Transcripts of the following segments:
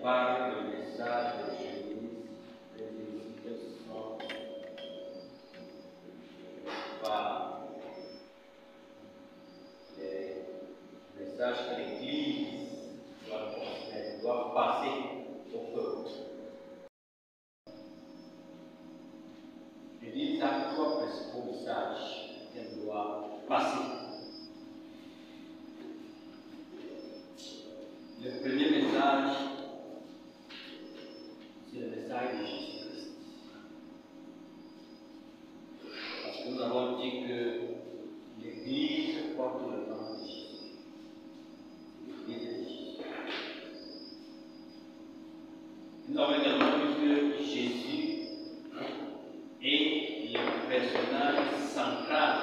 parle du message de l'Église, les Églises sont par les messages que l'Église doit transmettre, doit passer au peuple. L'Église a trois principaux messages qu'elle doit passer. Le premier message, c'est le message de Jésus-Christ. Parce que nous avons dit que l'Église porte le nom de Jésus. L'Église de Jésus. Nous avons également vu que Jésus est le personnage central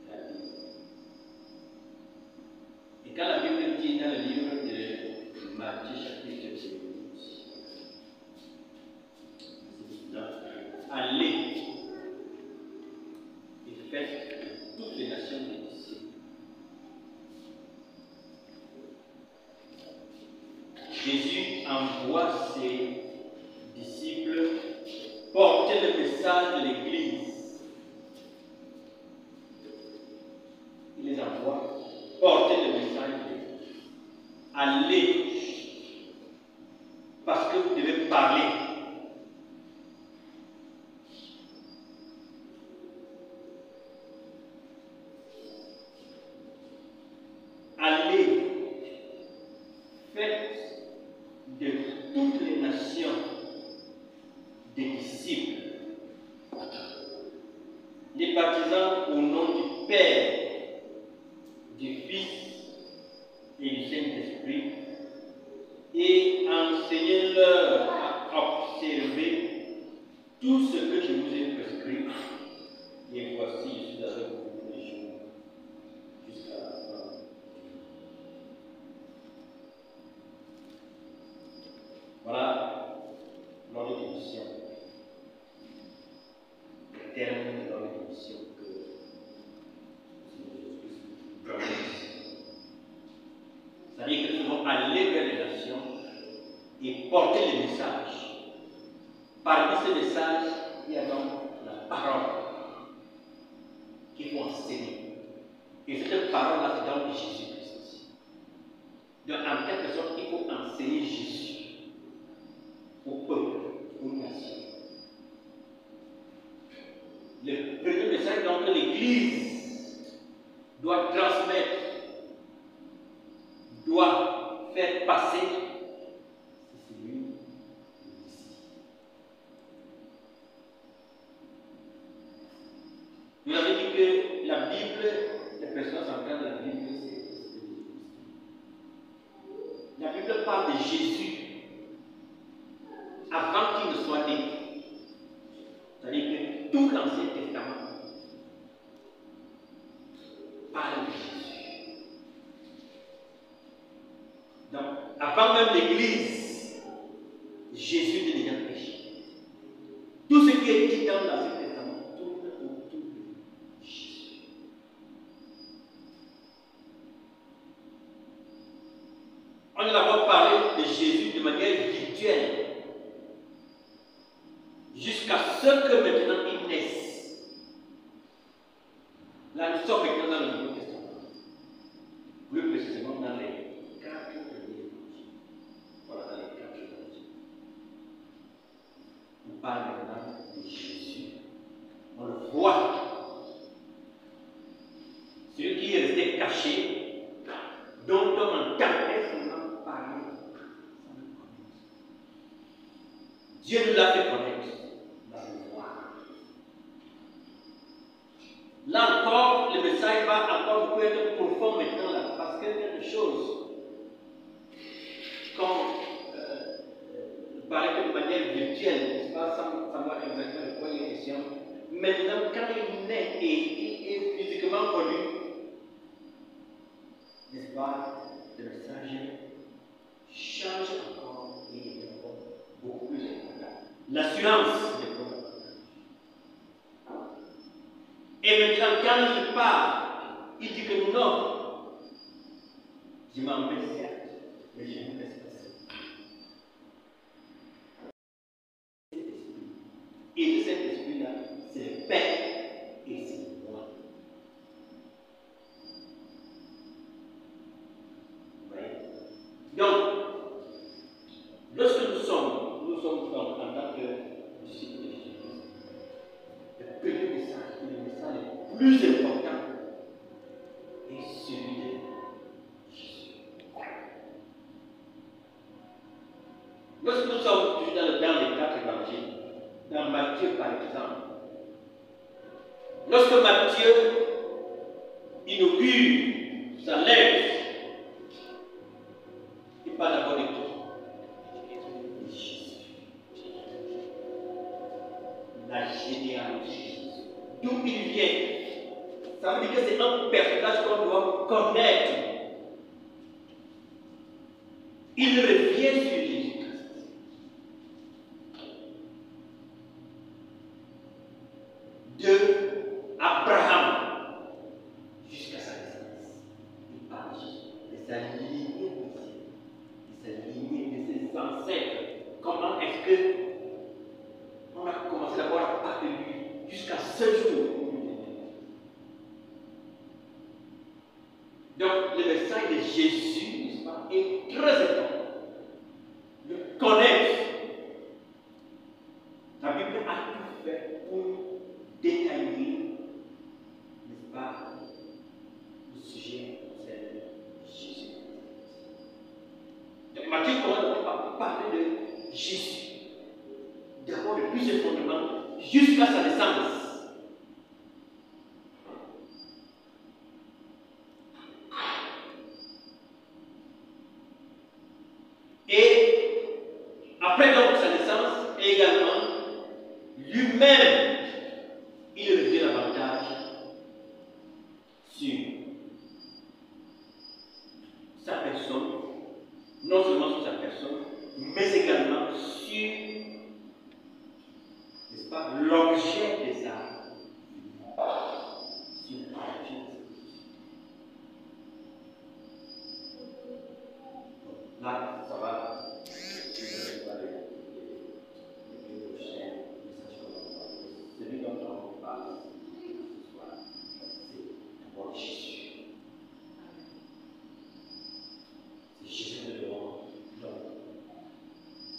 de la Bible. Et quand la Bible dit dans le livre de Matthieu chapitre 19, allez et faites toutes les nations des disciples. Jésus envoie ses disciples porter le message de l'Église. Il les envoie porter le message de l'Église. Allez, parce que vous devez parler. Allez, faites de toutes les nations des disciples, les baptisant au nom du Père, du Fils et du Saint-Esprit, et enseignez-leur à observer tout ce que je vous ai prescrit. Et voici, je suis avec vous tous les jours jusqu'à la fin. Voilà l'ordre de mission. Le terme de l'ordre de mission que Jésus propose. C'est-à-dire que nous devons aller vers les nations et porter les messages. Parmi ces messages, il y a donc la parole qu'il faut enseigner. Et cette parole-là, c'est donc Jésus-Christ. Donc, en quelque sorte, il faut enseigner Jésus au peuple, aux nations. Le premier message donc que l'Église doit transmettre, doit faire passer, c'est celui d'ici. Vous avez dit que la Bible, les personnes centrales de la Bible, c'est Jésus. La Bible parle de Jésus avant qu'il ne soit né. C'est-à-dire que tout l'Ancien Testament parle de Jésus. Donc, avant même l'Église, Jésus est déjà péché. Tout ce qui est dit dans l'Ancien Testament tourne autour de Jésus. On a d'abord parlé de Jésus de manière virtuelle, jusqu'à ce que maintenant il naisse. Là, nous sommes maintenant dans le Nouveau Testament. Plus précisément dans les 4 premiers évangiles. Voilà, dans les 4 évangiles. On parle maintenant de Jésus. On le voit. Celui qui est resté caché, dont on entendait seulement parler sans le connaître. Dieu nous l'a fait connaître. Là encore, le message va encore beaucoup être profond maintenant là, parce que quelque chose, quand vous parlez de manière virtuelle, n'est-ce pas, sans savoir exactement de quoi il est question, maintenant quand il naît et il est physiquement connu, n'est-ce pas, le message change encore et est encore beaucoup plus important. L'assurance est beaucoup. Et maintenant, quand il parle, il dit que non, je m'en vais certes, mais je ne laisse pas ça. plus important est celui de Jésus. Lorsque nous sommes toujours dans les 4 évangiles, dans Matthieu par exemple, lorsque Matthieu inaugure sa lettre, il parle d'abord de qui? De Jésus. La généalogie. D'où il vient. Ça veut dire que c'est un personnage qu'on doit connaître. Il revient sur Jésus-Christ. De Abraham jusqu'à sa naissance. Il parle de sa lignée, de ses ancêtres. Comment est-ce que on a commencé d'abord à parler de lui jusqu'à ce jour? Donc, le message de Jésus, n'est-ce pas, est très important. De connaître. La Bible a tout fait pour détailler, n'est-ce pas, le sujet de Jésus. Donc, Matthieu commence par parler de Jésus. D'abord, depuis ce fondement, jusqu'à sa naissance. Et après donc sa naissance, également, lui-même, il revient davantage sur sa personne, non seulement sur sa personne, mais également sur, n'est-ce pas, l'objet de sa vie. Là, ça va. Celui dont on parle ce soir, c'est d'abord Jésus. C'est Jésus que nous devons donc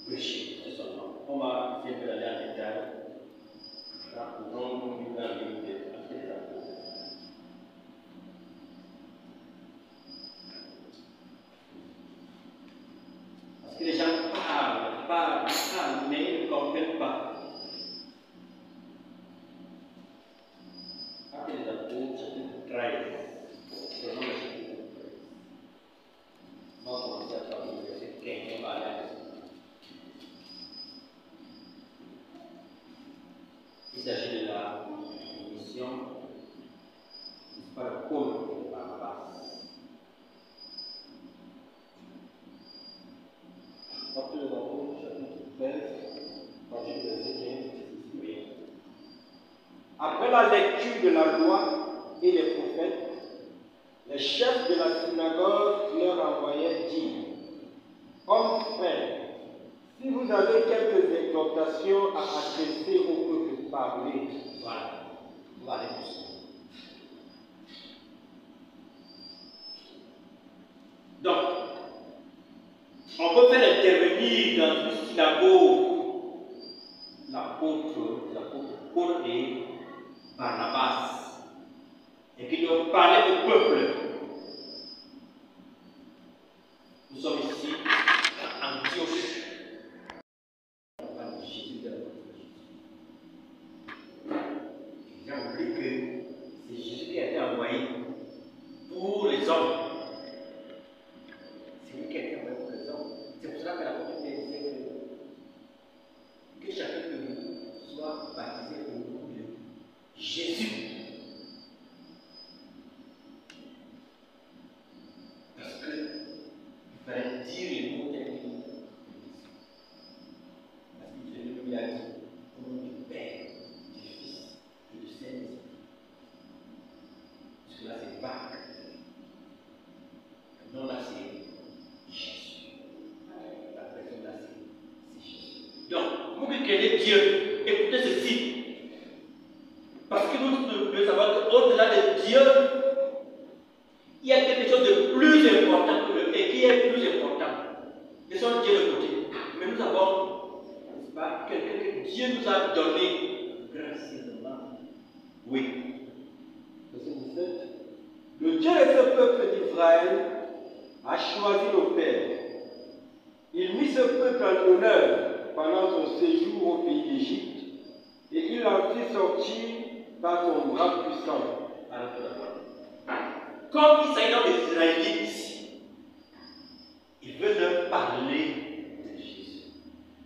prêcher, c'est son nom. On va essayer d'aller en détail. Nous allons nous livrer un livre des apôtres. Parce que les gens parlent, mais ils ne comprennent pas. Actes des apôtres, chapitre 13. Prenons le chapitre 13. On va commencer à parler du verset 15. On va aller à il s'agit de la mission, n'est-ce pas, le Paul de Barnabas. Actes des apôtres, chapitre 13, partir du verset 15. Après la lecture de la loi et des prophètes, les chefs de la synagogue leur envoyaient dire: Hommes frères, si vous avez quelques exhortations à adresser au peuple, parlez. Voilà. On va aller plus. Donc, on peut faire intervenir dans une synagogue l'apôtre Paul et Barnabas, et qui doivent parler au peuple. Nous sommes ici à Antioche. On parle de Jésus de la J'ai oublié que c'est Jésus qui a été envoyé pour les hommes. C'est lui qui a été envoyé pour les hommes. C'est pour cela que la Bible disait que chacun de nous soit baptisé au nom de Jésus. Parce que il fallait dire les mots tels qu'ils ont. Parce que Dieu lui a dit au nom du Père, du Fils et du Saint-Esprit. Parce que là c'est Pâques. Non, là c'est Jésus. La personne là c'est Jésus. Donc, vous qui connaissez Dieu, écoutez ceci. Parce que nous devons savoir qu'au-delà de Dieu, il y a quelque chose de plus important que le et qui est plus important. Laissons Dieu de côté. Mais nous avons, n'est-ce pas, quelqu'un que Dieu nous a donné gracieusement. Oui. 17. Le Dieu de ce peuple d'Israël a choisi nos pères. Il mit ce peuple en honneur pendant son séjour au pays d'Égypte et il en fit sortir par son bras puissant. Quand il s'agit des Israélites, il veut leur parler de Jésus.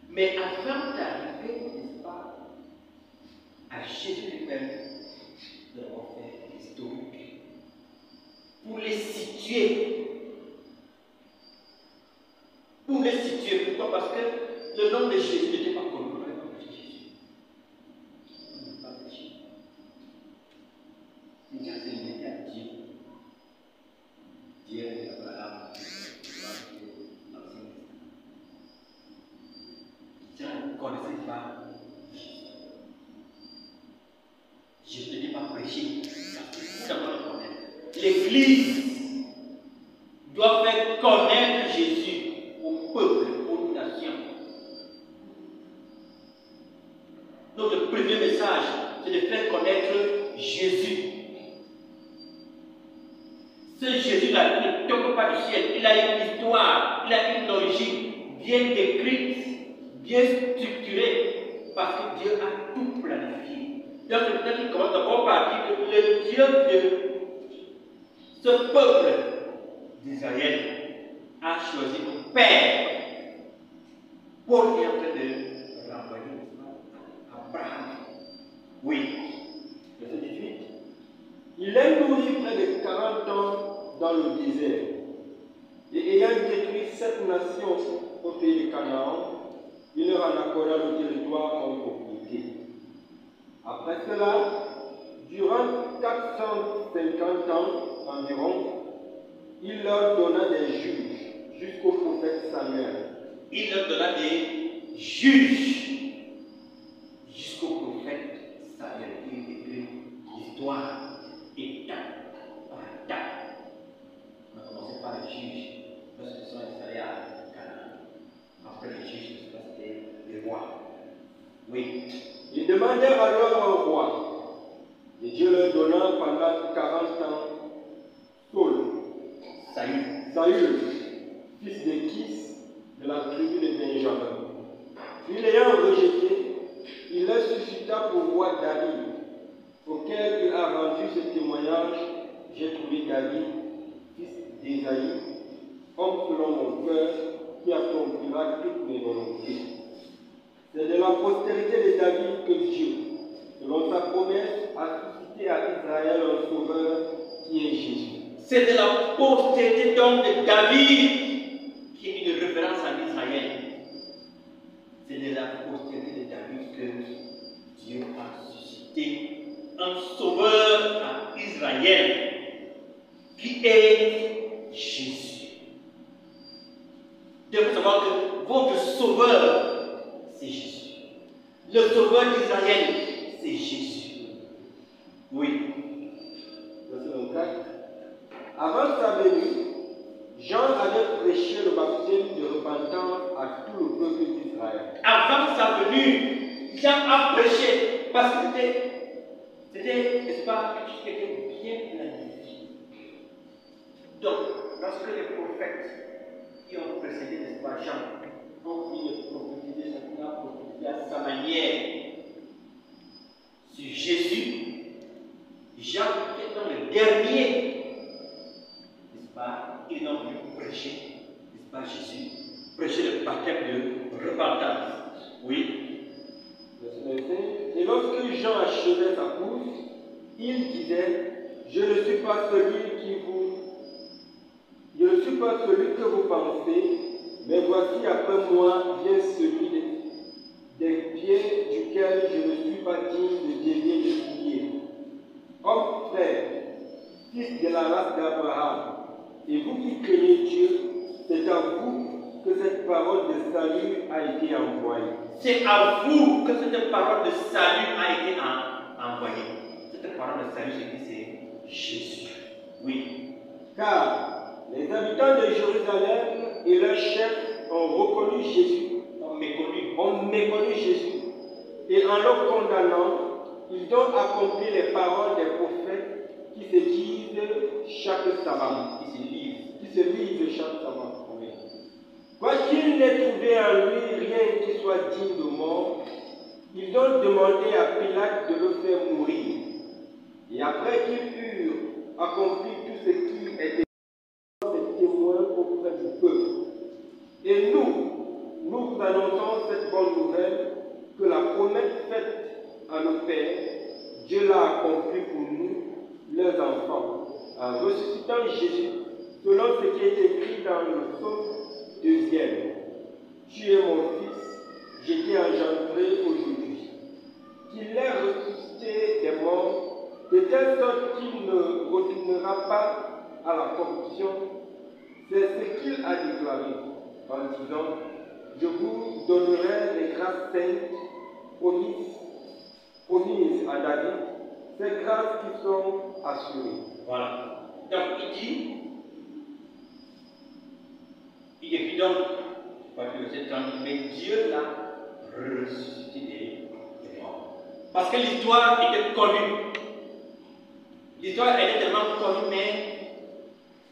Mais avant d'arriver, n'est-ce pas, à Jésus lui-même, nous devons faire l'historique pour les situer. Pour les situer. Pourquoi? Parce que le nom de Jésus n'était pas connu. Le nom de Jésus. Il n'est pas de Jésus. Dieu s'est limité à Dieu. Dieu est Abraham. Dieu ne connaissait pas Jésus n'était pas prêché. Vous devez le connaître. L'Église doit faire connaître Jésus au peuple, aux nations. Notre premier message, c'est de faire connaître Jésus. Ce Jésus-là ne tombe pas du ciel. Il a une histoire, il a une origine bien décrite, bien structurée, parce que Dieu a tout planifié. Donc, peut-être qu'il commence d'abord par dire que le Dieu de ce peuple d'Israël a choisi nos pères pour lui en train de renvoyer Abraham. Oui. Verset 18. Il est nourri près de 40 ans dans le désert. Et ayant détruit 7 nations au pays de Canaan, il leur en accorda le territoire en propriété. Après cela, durant 450 ans environ, il leur donna des juges jusqu'au prophète Samuel. Il leur donna des juges jusqu'au prophète Samuel. Il écrit l'histoire étape par étape. On a commencé par les juges, lorsqu'ils sont installés à Canaan. Après les juges, c'était les rois. Oui. Ils demandèrent alors un roi. Et Dieu leur donna pendant 40 ans Saül, fils de Kis, de la tribu de Benjamin. Puis l'ayant rejeté, il leur suscita pour roi David, auquel il a rendu ce témoignage: j'ai trouvé David, fils d'Ésaïe, homme selon mon cœur, qui accomplira toutes mes volontés. C'est de la postérité de David que Dieu, selon sa promesse, a suscité à Israël un sauveur qui est Jésus. C'est de la postérité donc de David qui est une référence à Israël. C'est de la postérité de David que Dieu a suscité un sauveur à Israël qui est Jésus. Vous devez savoir que votre sauveur, c'est Jésus. Le sauveur d'Israël, c'est Jésus. Oui. Verset 24. Avant sa venue, Jean avait prêché le baptême de repentance à tout le peuple d'Israël. Avant sa venue, Jean a prêché parce que c'était, n'est-ce pas, quelque chose qui était bien planifié. Donc, lorsque les prophètes qui ont précédé, n'est-ce pas, Jean, ont fini de prophétiser, chacun a prophétisé à sa manière sur Jésus, Jean était dans le dernier. Ils n'ont pu prêcher, n'est-ce pas, Jésus, prêcher le baptême de repentance. Oui. Et lorsque Jean achevait sa course, il disait: je ne suis pas celui que vous pensez, mais voici après moi vient celui des pieds duquel je ne suis pas digne de délier les pieds. Homme frère, fils de la race d'Abraham, et vous qui craignez Dieu, c'est à vous que cette parole de salut a été envoyée. C'est à vous que cette parole de salut a été envoyée. Cette parole de salut, c'est Jésus. Oui. Car les habitants de Jérusalem et leurs chefs ont reconnu Jésus, ont méconnu Jésus, et en le condamnant, ils ont accompli les paroles des prophètes qui se disent voyaient en lui rien qui soit digne de mort, ils ont demandé à Pilate de le faire mourir. Et après qu'ils eurent accompli tout ce qui était des témoins auprès du peuple. Et nous vous annonçons cette bonne nouvelle que la promesse faite à nos pères, Dieu l'a accomplie pour nous, leurs enfants, en ressuscitant Jésus, selon ce qui est écrit dans le psaume 2. Tu es mon fils, je t'ai engendré aujourd'hui. Qu'il ait ressuscité des morts, de telle sorte qu'il ne retournera pas à la corruption. C'est ce qu'il a déclaré en disant: je vous donnerai les grâces saintes promises à David, ces grâces qui sont assurées. Voilà. Donc il décrit donc, mais Dieu l'a ressuscité des morts. Parce que l'histoire était connue. L'histoire était tellement connue, mais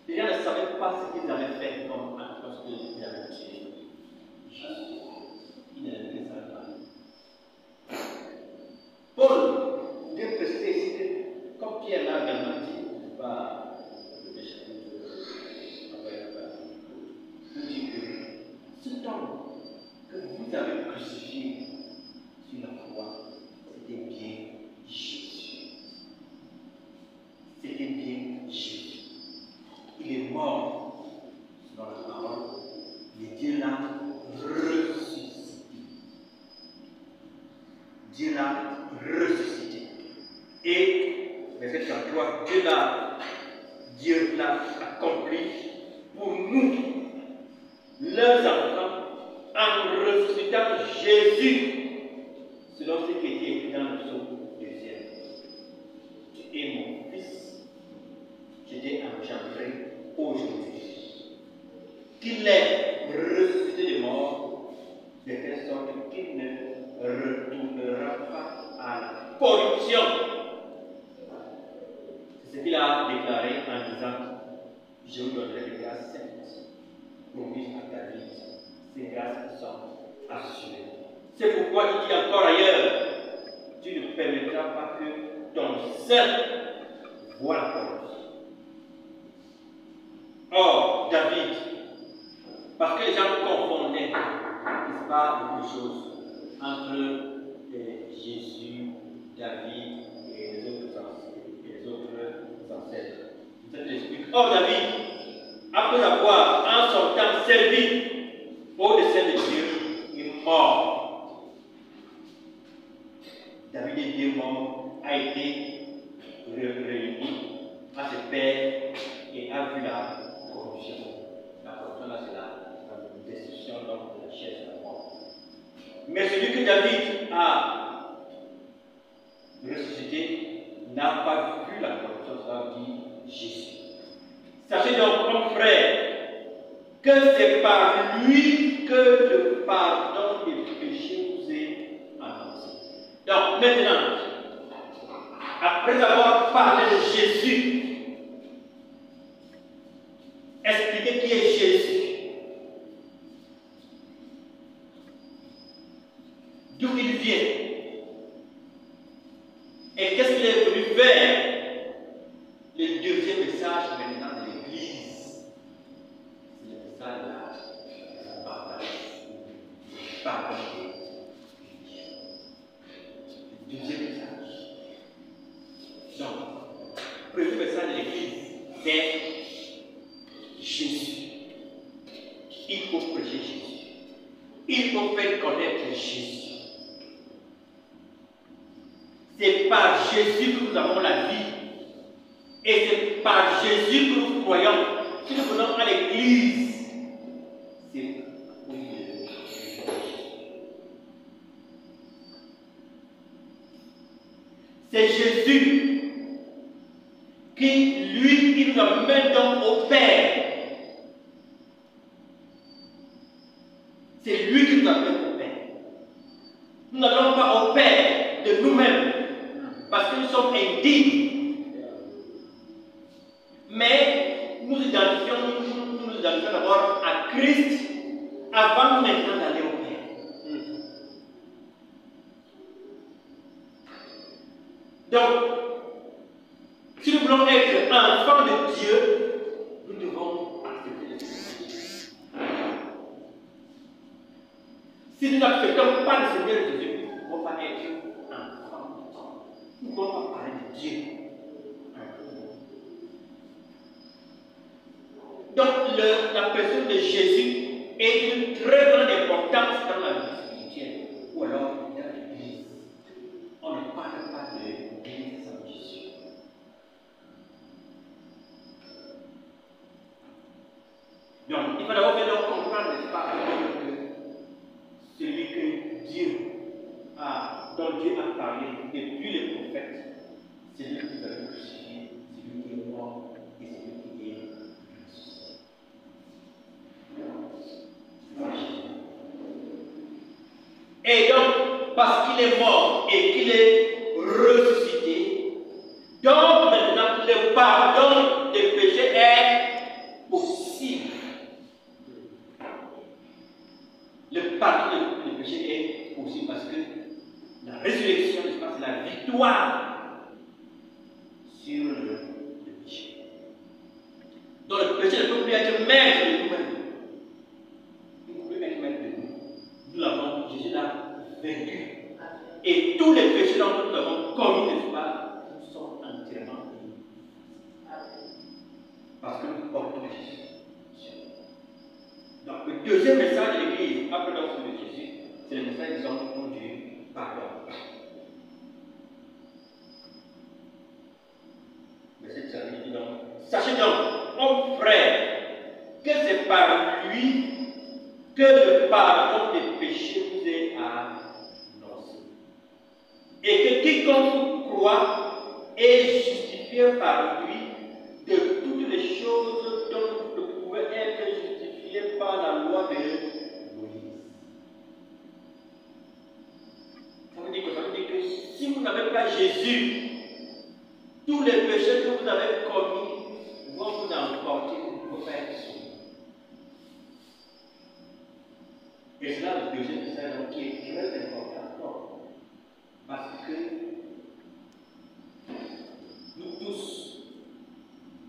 les gens ne savaient pas ce qu'ils avaient fait comme acte lorsqu'ils avaient tué Jésus. Ils ne savaient pas. Paul vient préciser ici que, comme Pierre l'a également dit, le chapitre nous dit que cet homme que vous avez crucifié sur la croix, c'était bien Jésus. C'était bien Jésus. Il est mort selon la parole, mais Dieu l'a ressuscité. Dieu l'a ressuscité. Et, verset 33, Dieu l'a accompli pour nous, leurs enfants, en ressuscitant Jésus, selon ce qui était écrit dans le psaume 2. Tu es mon fils, je t'ai engendré aujourd'hui. Qu'il est ressuscité des morts, de telle sorte qu'il ne retournera pas à la corruption. C'est ce qu'il a déclaré en disant: je vous donnerai des grâces saintes, promises à David. Ces grâces qui sont assurées. C'est pourquoi il dit encore ailleurs: tu ne permettras pas que ton sein voie la corruption. Or, David, parce que les gens confondaient, n'est-ce pas, beaucoup de choses entre Jésus, David et les autres ancêtres. Je t'explique. Or, David, après avoir en son temps servi au dessein de Dieu, il est mort. David est bien mort, a été réuni à ses pères et a vu la corruption. La corruption, là, c'est la destruction de la chair de la mort. Mais celui que David a ressuscité n'a pas vu la corruption, cela dit Jésus. Sachez donc, mon frère, que c'est par lui que le pardon des péchés vous est annoncé. Donc, maintenant, après avoir parlé de Jésus, expliquez qui est Jésus, d'où il vient, et qu'est-ce qu'il est venu faire. Le deuxième message maintenant de l'Église, c'est le message de la pardon. Le deuxième message. Donc, le premier message de l'Église, c'est Jésus. Il faut prêcher Jésus. Il faut faire connaître Jésus. C'est par Jésus que nous avons la vie. Et c'est par Jésus que nous croyons. Si nous venons à l'Église, c'est pour Jésus. C'est Jésus qui, lui, il nous amène donc au Père. C'est lui qui nous amène au Père. Nous n'allons pas au Père de nous-mêmes, parce que nous sommes indignes. Mais nous nous identifions d'abord à Christ avant maintenant d'aller Donc, si nous voulons être enfants de Dieu, nous devons accepter le Seigneur. Si nous n'acceptons pas le Seigneur Jésus, nous ne pouvons pas être enfants de Dieu. Nous ne pouvons pas parler de Dieu. Donc, la personne de Jésus est d'une très grande importance dans la vie spirituelle, ou alors dans l'Église. On ne parle pas de l'Église sans Jésus. Donc, il faut d'abord faire comprendre, n'est-ce pas, que celui que Dieu dont Dieu a parlé depuis les prophètes, c'est lui qui va le crucifier, c'est lui qui est mort et c'est lui qui est ressuscité. Et donc, parce qu'il est mort et qu'il est ressuscité, donc maintenant le pardon des péchés est possible. Le pardon des péchés est possible parce que la résurrection, n'est-ce pas, c'est la victoire sur le péché. Donc le péché ne peut plus être maître de nous-mêmes. Il ne peut plus être maître de nous. Nous l'avons, Jésus l'a vaincu. Et tous les péchés dont nous avons commis, n'est-ce pas, nous sont entièrement punis. Parce que nous portons Jésus. Donc le deuxième message de l'Église, après l'offre de Jésus, c'est le message disant du pardon. Verset 7 dit donc, sachez donc, ô frères, que c'est par lui que le pardon des péchés vous est annoncé. Et que quiconque croit est justifié par lui de toutes les choses dont vous ne pouvez être justifié par la loi de Moïse. Ça veut dire que si vous n'avez pas Jésus, tous les péchés que vous avez commis vont vous emporter, vous ne pouvez pas être sauvés. Et c'est là le deuxième message qui est très important. Parce que nous tous,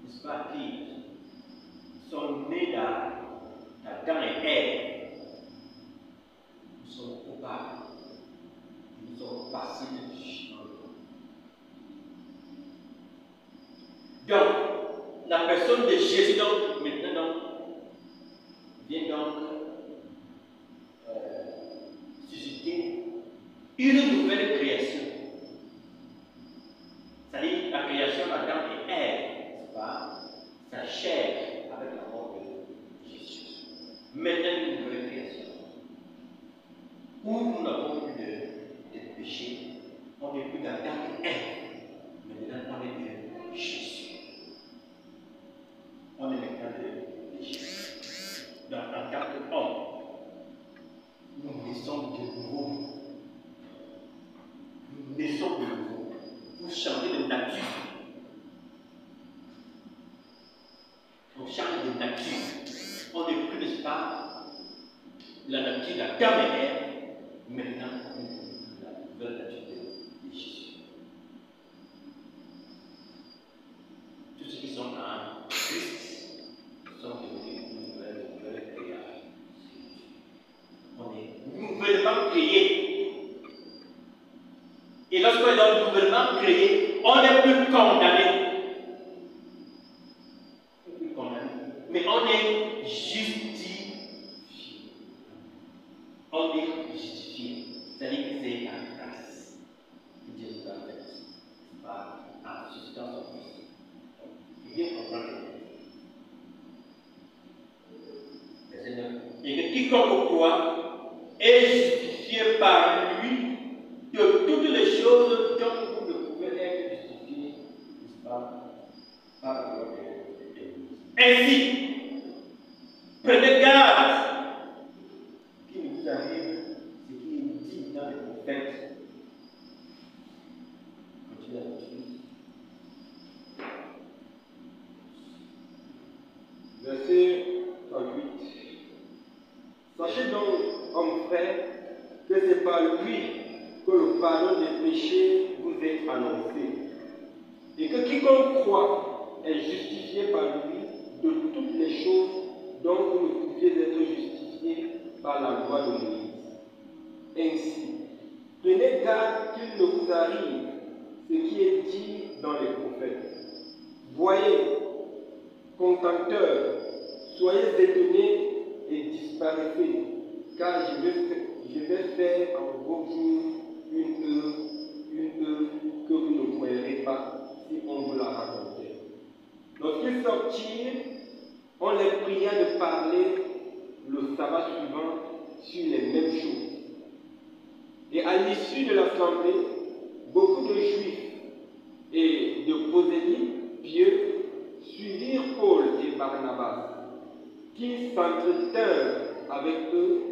n'est-ce pas, qui sommes nés d'Adam et Ève, nous sommes coupables. Nous sommes passibles du jugement. Donc, la personne de Jésus, donc, maintenant, vient donc susciter une nouvelle création. C'est-à-dire la création d'Adam et Ève, n'est-ce pas? Sa chair avec la mort de Jésus. Maintenant, une nouvelle création. Où nous n'avons plus de péché, on n'est plus d'Adam et Ève. Maintenant, on est de Jésus. On est maintenant de Jésus. Donc, en tant qu'homme, nous naissons de nouveau. Nous naissons de nouveau. Vous changez de nature. On change de nature. On n'est plus, n'est-ce pas, la nature d'Adam et Ève. Maintenant, la nouvelle nature de Jésus. Tous ceux qui sont en Christ sont devenus une nouvelle création. On est nouvellement créés. Et lorsqu'on est donc nouvellement créé, on n'est plus condamné. Mais on est justifié. On est justifié. C'est-à-dire que c'est la grâce que Dieu nous a faite en suscitant son Fils. Il faut bien comprendre. Verset 9. Et que quiconque croit est justifié par lui de toutes les choses dont vous ne pouvez être justifié, n'est-ce pas, par la loi de Dieu. Ainsi, prenez garde qu'il ne vous arrive ce qui est dit dans les prophètes. Continuez à continuer. Verset 38. Sachez donc, hommes frères, que c'est par lui que le pardon des péchés vous est annoncé. quiconque croit est justifié par lui de toutes les choses dont vous ne pouviez être justifiés par la loi de Moïse. Ainsi, prenez garde qu'il ne vous arrive ce qui est dit dans les prophètes. Voyez, contenteurs, soyez étonnés et disparaissez, car je vais faire en vos jours une œuvre que vous ne croirez pas si on vous la racontait. Lorsqu'ils sortirent, on les pria de parler le sabbat suivant sur les mêmes choses. Et à l'issue de l'assemblée, beaucoup de Juifs et de prosélytes pieux suivirent Paul et Barnabas, qui s'entretinrent avec eux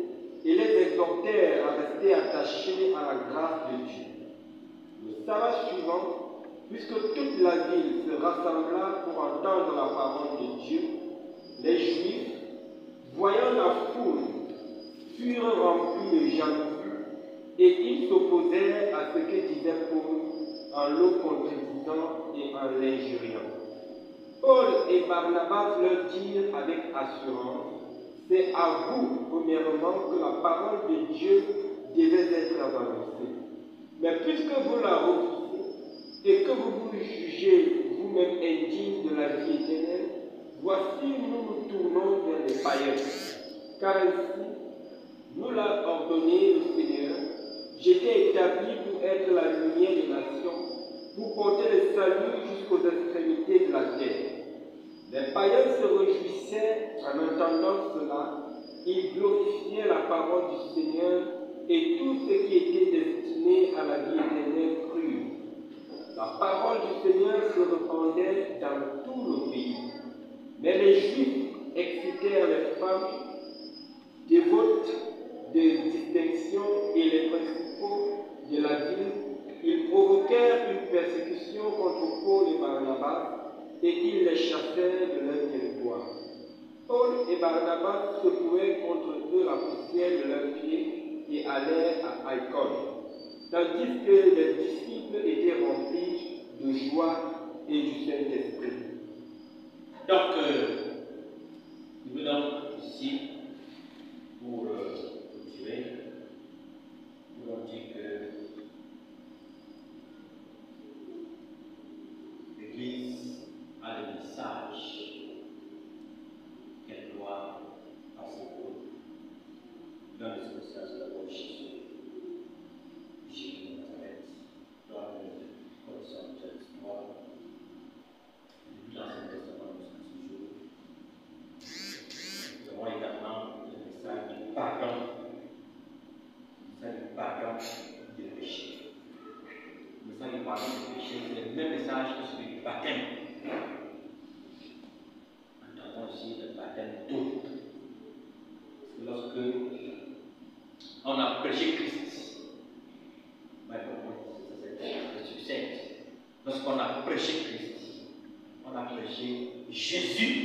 et les exhortèrent à rester attachés à la grâce de Dieu. Le sabbat suivant, puisque toute la ville se rassembla pour entendre la parole de Dieu, les Juifs, voyant la foule, furent remplis de jalousie et ils s'opposèrent à ce que disait Paul en le contredisant et en l'injuriant. Paul et Barnabas leur dirent avec assurance: c'est à vous, premièrement, que la parole de Dieu devait être annoncée. Mais puisque vous la refusez et que vous vous jugez vous-même indigne de la vie éternelle, voici nous nous tournons vers les païens. Car ainsi, nous l'a ordonné le Seigneur: j'étais établi pour être la lumière des nations, pour porter le salut jusqu'aux extrémités de la terre. Les païens se réjouissaient en entendant cela, ils glorifiaient la parole du Seigneur et tout ce qui était destiné à la vie éternelle crurent. La parole du Seigneur se répandait dans tout le pays. Mais les Juifs excitèrent les femmes dévotes de distinction et les principaux de la ville. Ils provoquèrent une persécution contre Paul et Barnabas et ils les chassèrent de leur territoire. Paul et Barnabas secouaient contre eux la poussière de leurs pieds et allèrent à Icône, tandis que les disciples étaient remplis de joie et du Saint-Esprit. Donc, nous venons ici pour continuer. Nous avons dit que l'Église a le message qu'elle doit passer pour nous. Dans le message de la voix de Jésus. Jésus de Nazareth, dans le connaissance de l'histoire, dans l'Ancien Testament jusqu'à ce jour. Nous avons également le message du pardon. Le message du pardon du péché. Le message du pardon du péché, c'est le même message que celui du baptême. Entendons aussi le baptême d'eau. Parce que lorsque on a prêché Christ, c'est succès. Lorsqu'on a prêché Christ, on a prêché Jésus.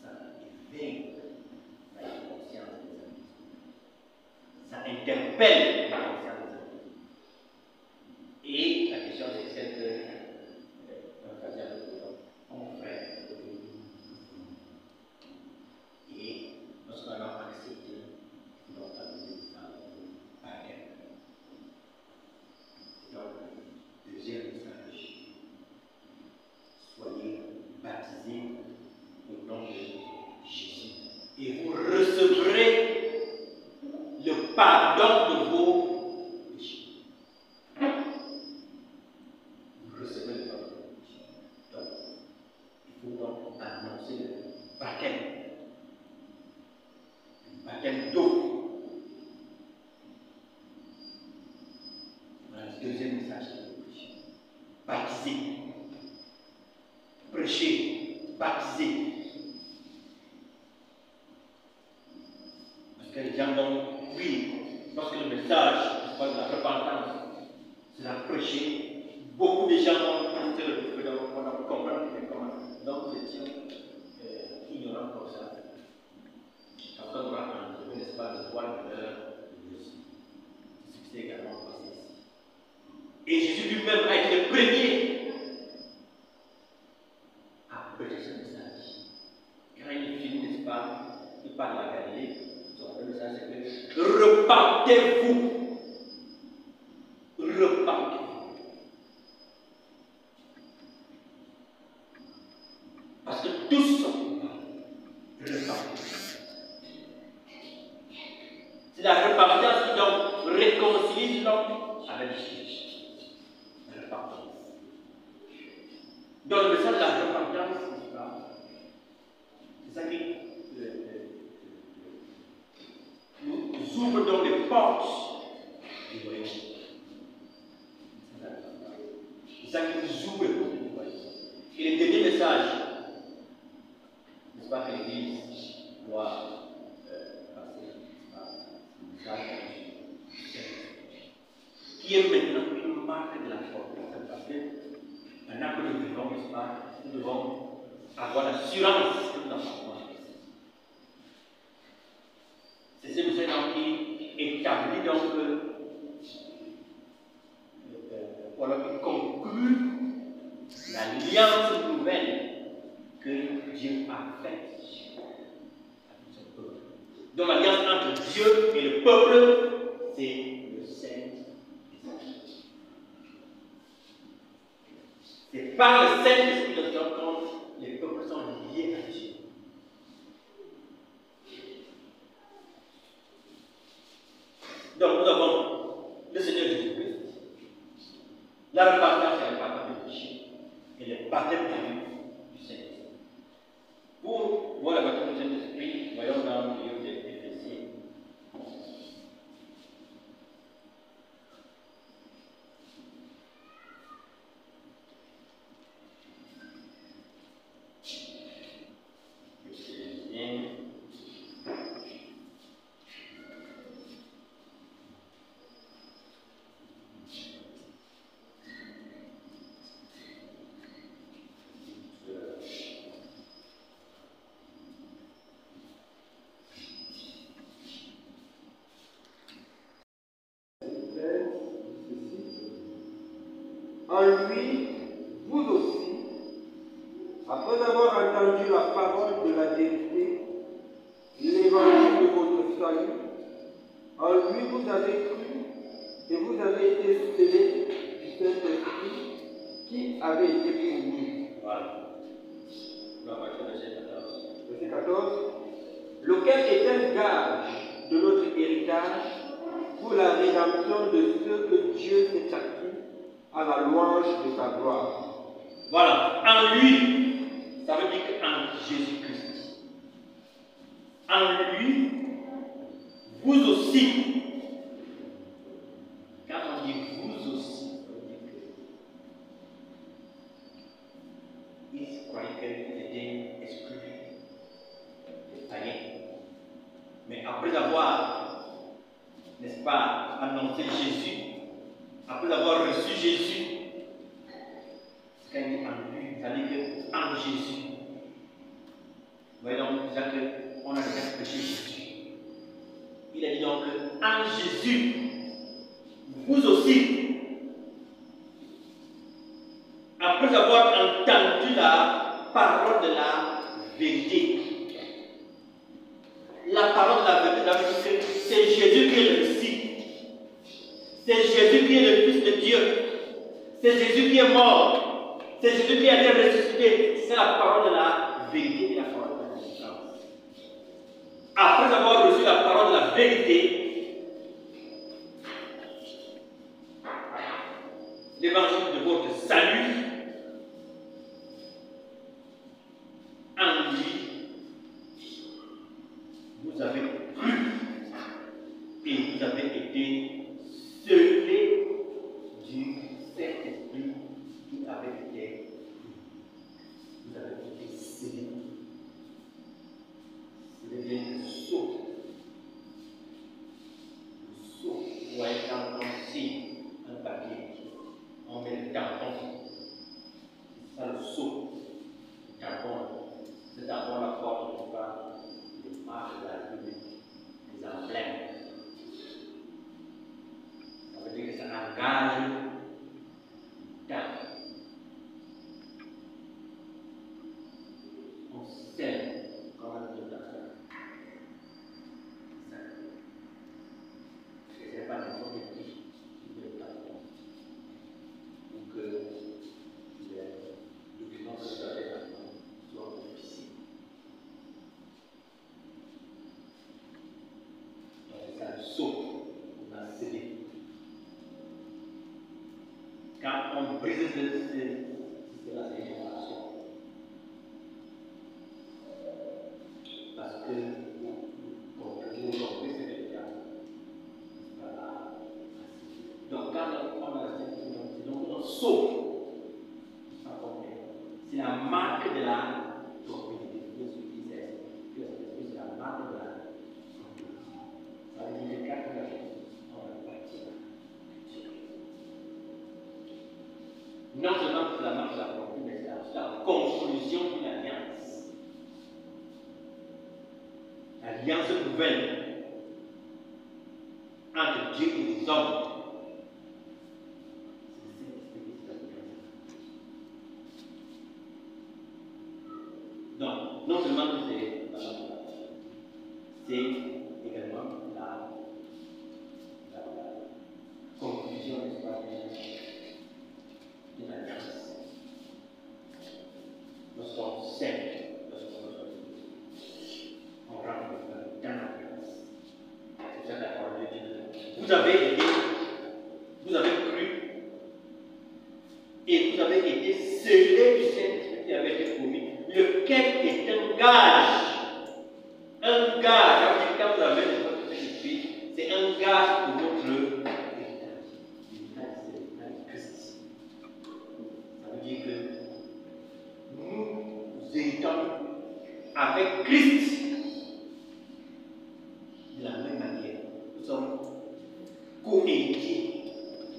Ça éveille la conscience des hommes. Ça interpelle la conscience des hommes. Et la question c'est celle que mon frère. Et lorsqu'on a accepté notre pardon. Donc, deuxième message. Soyez baptisés au nom de Jésus. Et vous recevrez le pardon de vos péchés. Vous recevez le pardon de vos péchés. Donc, il faut donc annoncer le baptême. Le baptême d'eau. Deuxième message de prêcher. Baptiser. Prêcher. Baptiser. Parce que les gens vont, oui, lorsque le message de la repentance sera prêché, beaucoup de gens vont comprendre comment. Donc nous étions ignorants comme ça. Après, on va entrer, n'est-ce pas, de voir l'honneur de Jésus. C'est également passé ici. Et Jésus lui-même a été le premier repentez-vous. Repentez-vous. Parce que tous sont repentez. C'est la repentance qui donc réconcilie l'homme avec Jésus. Repentance. Donc le message de la repentance, c'est ça qui nous ouvre donc les portes du royaume. C'est ça qui nous ouvre les portes du royaume. Et le dernier message, n'est-ce pas que l'Église doit passer par le message qui est maintenant une marque de la foi. Parce que maintenant que nous vivons, n'est-ce pas, nous devons avoir l'assurance que nous avons. C'est ce message qui établit donc, voilà, qui conclut l'alliance nouvelle que Dieu a faite avec son peuple. Donc l'alliance entre Dieu et le peuple, c'est le Saint-Esprit. C'est par le Saint-Esprit que les peuples sont liés à Dieu. Donc nous avons le Seigneur Jésus-Christ, la repentance et le pardon du péché, et le baptême du Saint-Esprit. Pour voir le baptême du Saint-Esprit, voyons dans le livre des Éphésiens. En lui, vous aussi, après avoir entendu la parole de la vérité, l'évangile de votre salut, en lui vous avez cru et vous avez été scellés du Saint-Esprit qui avait été promis. Voilà. Verset 14. Lequel est un gage de notre héritage pour la rédemption de ceux que Dieu s'est acquis à la louange de sa gloire. Voilà, en lui, ça veut dire qu'en Jésus-Christ. En lui, vous aussi. Quand on dit vous aussi, ça veut dire qu'ils croyaient qu'ils étaient exclus, les païens. Mais après avoir, n'est-ce pas, annoncé Jésus, après avoir reçu Jésus, quand il dit en lui, ça veut dire qu'en Jésus. Vous voyez donc déjà qu'on a déjà prêché Jésus. Il a dit donc en Jésus, vous aussi, après avoir entendu la parole de la vérité, la parole de la vérité, c'est Jésus qui est le Messie. C'est Jésus qui est le Fils de Dieu. C'est Jésus qui est mort. C'est Jésus qui a été ressuscité. C'est la parole de la vérité et la parole de la délivrance. Après avoir reçu la parole de la vérité, l'évangile de votre salut, en lui, vous avez cru et vous avez été scellés du Saint-Esprit qui avait été. Vous avez été scellés. C'est bien le sceau. Le sceau. Vous voyez, quand on signe un papier, on met le tampon. C'est ça le sceau. Le tampon. C'est d'abord la porte de les marques de la République, les emblèmes. Ça veut dire que ça engage temps. On scelle comme un peu d'accord. c'est la génération. Parce que aujourd'hui, c'est le cas. Voilà. Donc, quand on a la donc on sauve. C'est la marque de la propriété. C'est la marque de la propriété. Ça veut dire que quand on a parti non seulement c'est la marque de la propriété, mais c'est la conclusion d'une alliance. Alliance nouvelle entre Dieu et les hommes. Non seulement c'est également la conclusion d'une alliance. Lorsqu'on s'aime, on rentre dans l'alliance. C'est ça la parole de Dieu. Vous avez cru et vous avez été scellés du Saint-Esprit qui avait été promis, lequel est un gage. Un gage, quand vous avez le Saint-Esprit, c'est un gage pour votre héritage. L'héritage, c'est l'héritage de Christ. Ça veut dire que nous héritons avec Christ de la même manière. Nous sommes co-héritiers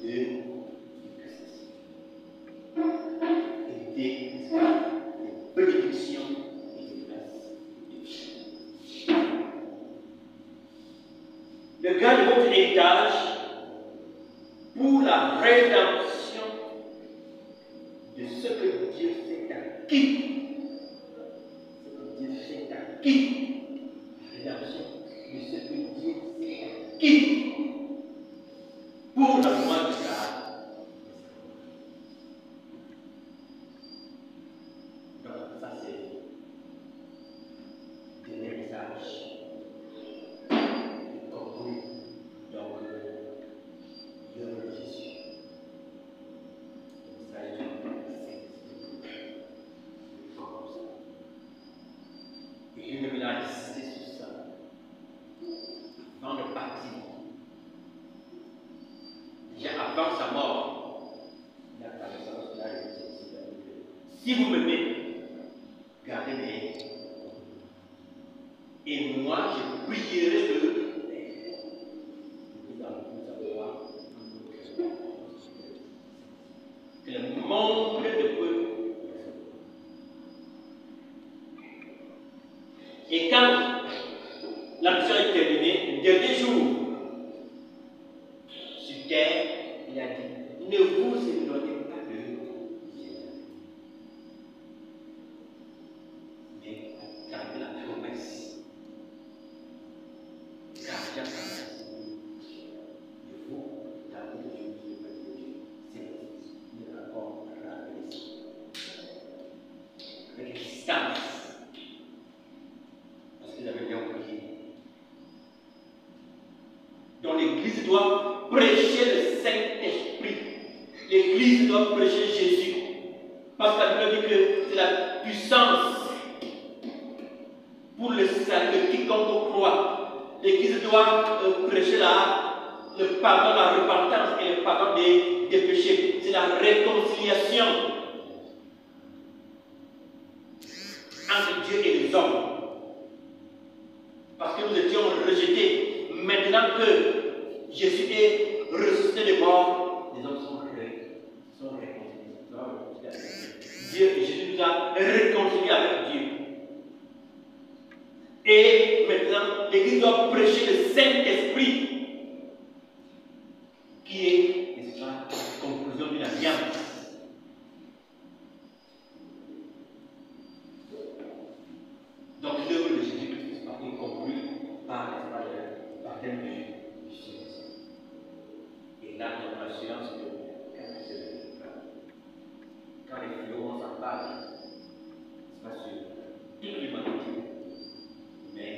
de Christ. Héritiers des bénédictions et des grâces de Dieu. Le gars de votre héritage pour la rédemption de ce que Dieu s'est acquis. Ce que Dieu s'est acquis. La rédemption de ce que Dieu s'est acquis. Pour la gloire de sa. Donc, ça c'est le dernier message. Conclu. Donc, l'œuvre de Jésus. Le message du Saint-Esprit. Et je vais insister sur ça. Dans le baptême. Déjà avant sa mort, il a parlé de cela. Si vous m'aimez, gardez mes haines. Et moi, je prierai de que le monde de peuple. Et quand la mission est terminée, le dernier jour, sur terre, il a dit, ne vous éloignez pas de Dieu. Mais attendez la promesse. Gardez la promesse. De vous, attendez le jour de Dieu. C'est le rapport avec l'existence. Parce que j'avais bien compris. Donc l'Église doit prêcher le Saint-Esprit. L'Église doit prêcher Jésus. Parce que la Bible dit que c'est la puissance pour le salut de quiconque croit. L'Église doit prêcher le pardon, la repentance et le pardon des péchés. C'est la réconciliation entre Dieu et les hommes. Parce que nous étions rejetés. Maintenant que Jésus est ressuscité des morts, les hommes sont réconciliés. Jésus nous a réconciliés avec Dieu. Et maintenant, l'Église doit prêcher le Saint-Esprit, qui est, n'est-ce pas, la conclusion d'une alliance. Donc l'œuvre de Jésus-Christ est conclue par le baptême du Saint-Esprit. Et là, on a l'assurance que quand les fléaux s'emparent, c'est pas sur toute l'humanité, mais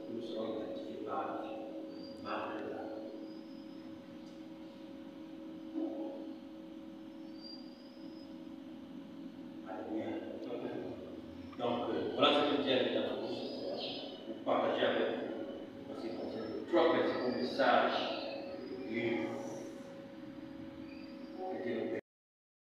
nous serons identifiés par Marc. partager avec vous en ce qui concerne les 3 principaux messages du